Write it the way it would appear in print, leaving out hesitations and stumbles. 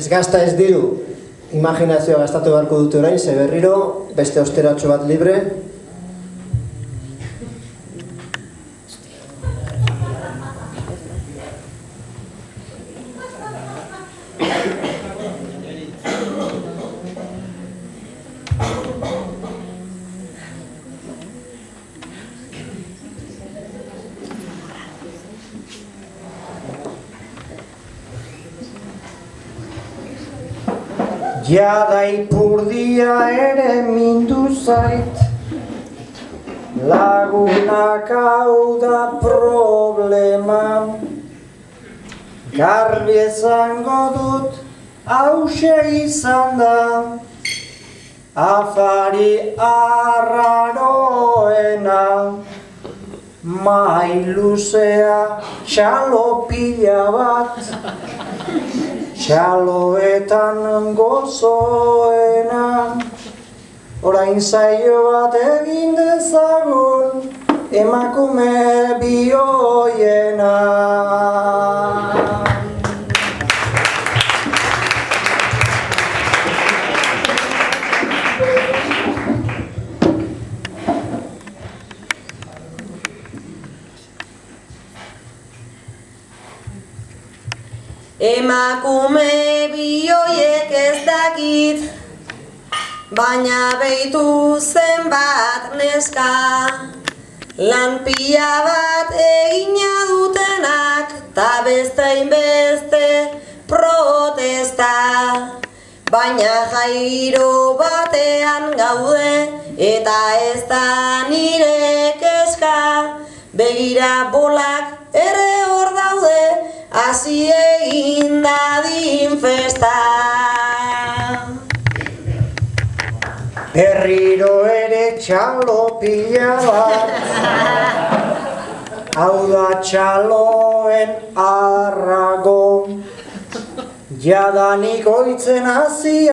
Ez gazta ez diru, imaginazioa gastatu beharko dute orain, ze berriro, beste osteratxo bat libre. Jada ipurdia ere mindu zait, lagunak hau da problema. Garbi esango dut, hause izan da, afari arraroena. Mai luzea txalopila bat, txaloetan gozoena. Orain zaio bat egin dezagun, emakume bioiena. Emakume bioiek ez dakit, baina behitu zenbat neska. Lan pila bat egina dutenak, ta bestein beste protesta. Baina jairo batean gaude, eta ez da nire keska. Begira bolak ere hor daude, hasi egin dadin festa. Berriro ere txalopila bat, hau da txaloen arrago. Jadanik oitzen hasi